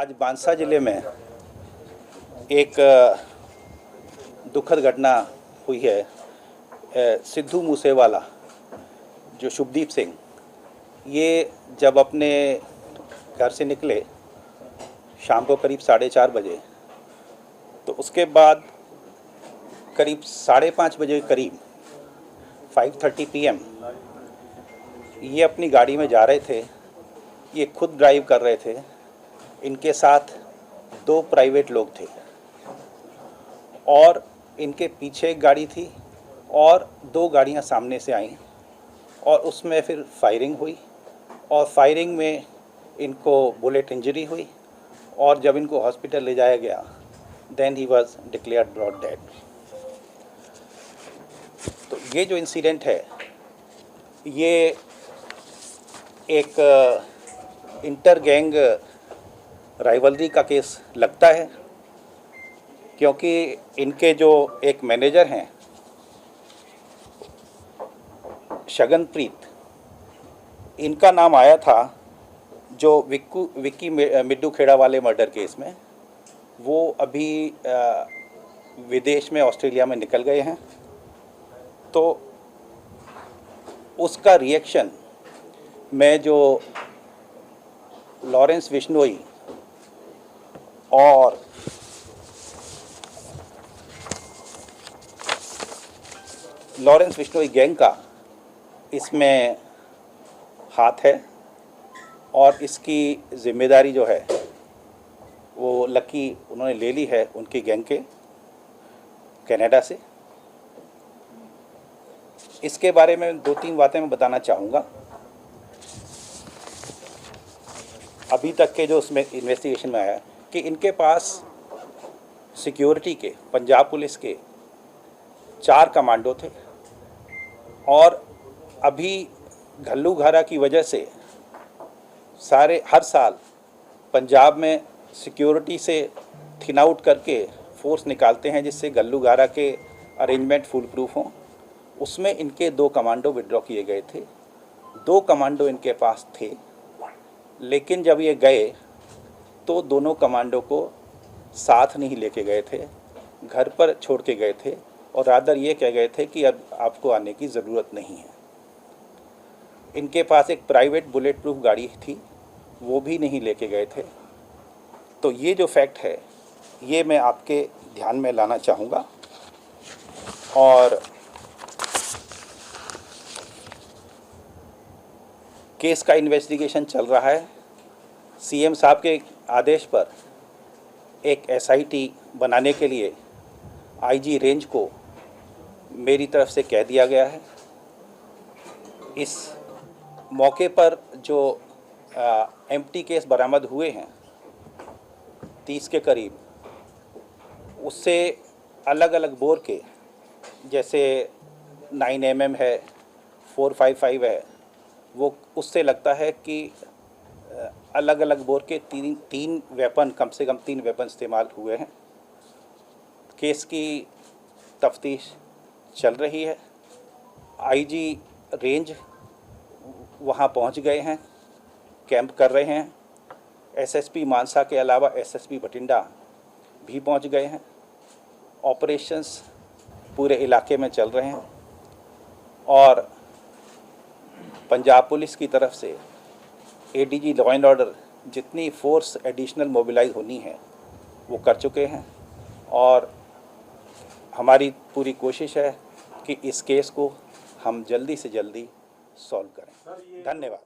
आज बांसा जिले में एक दुखद घटना हुई है। सिद्धू मूसेवाला जो शुभदीप सिंह, ये जब अपने घर से निकले शाम को करीब 4:30 बजे, तो उसके बाद करीब 5:30 बजे के करीब 5:30 PM ये अपनी गाड़ी में जा रहे थे। ये खुद ड्राइव कर रहे थे, इनके साथ 2 प्राइवेट लोग थे और इनके पीछे एक गाड़ी थी और 2 गाड़ियां सामने से आईं और उसमें फिर फायरिंग हुई और फायरिंग में इनको बुलेट इंजरी हुई और जब इनको हॉस्पिटल ले जाया गया then he was declared brought dead. तो ये जो इंसिडेंट है ये एक इंटर गैंग राइवलरी का केस लगता है, क्योंकि इनके जो एक मैनेजर हैं शगनप्रीत, इनका नाम आया था जो विक्की मिड्डू खेड़ा वाले मर्डर केस में। वो अभी विदेश में ऑस्ट्रेलिया में निकल गए हैं। तो उसका रिएक्शन में जो लॉरेंस बिश्नोई और गैंग का इसमें हाथ है और इसकी जिम्मेदारी जो है वो लकी उन्होंने ले ली है उनकी गैंग के कनाडा से। इसके बारे में 2-3 बातें मैं बताना चाहूँगा। अभी तक के जो उसमें इन्वेस्टिगेशन में आया कि इनके पास सिक्योरिटी के पंजाब पुलिस के 4 कमांडो थे और अभी घल्लूघारा की वजह से हर साल पंजाब में सिक्योरिटी से थिन आउट करके फोर्स निकालते हैं जिससे घल्लूघारा के अरेंजमेंट फुल प्रूफ हों। उसमें इनके 2 कमांडो विड्रॉ किए गए थे। 2 कमांडो इनके पास थे, लेकिन जब ये गए तो दोनों कमांडो को साथ नहीं लेके गए थे, घर पर छोड़ के गए थे और रादर ये कह गए थे कि अब आपको आने की ज़रूरत नहीं है। इनके पास एक प्राइवेट बुलेट प्रूफ गाड़ी थी, वो भी नहीं लेके गए थे। तो ये जो फैक्ट है ये मैं आपके ध्यान में लाना चाहूँगा। और केस का इन्वेस्टिगेशन चल रहा है। सीएम साहब के आदेश पर एक SIT बनाने के लिए IG रेंज को मेरी तरफ से कह दिया गया है। इस मौके पर जो एम्प्टी केस बरामद हुए हैं 30 के करीब, उससे अलग अलग बोर के, जैसे 9mm है, 455 है, वो उससे लगता है कि अलग अलग बोर के 3 वेपन, कम से कम 3 वेपन इस्तेमाल हुए हैं। केस की तफ्तीश चल रही है। IG रेंज वहाँ पहुँच गए हैं, कैंप कर रहे हैं। SSP मानसा के अलावा SSP बठिंडा भी पहुँच गए हैं। ऑपरेशंस पूरे इलाके में चल रहे हैं और पंजाब पुलिस की तरफ से ADG लॉ एंड ऑर्डर जितनी फोर्स एडिशनल मोबिलाइज होनी है वो कर चुके हैं और हमारी पूरी कोशिश है कि इस केस को हम जल्दी से जल्दी सॉल्व करें। धन्यवाद।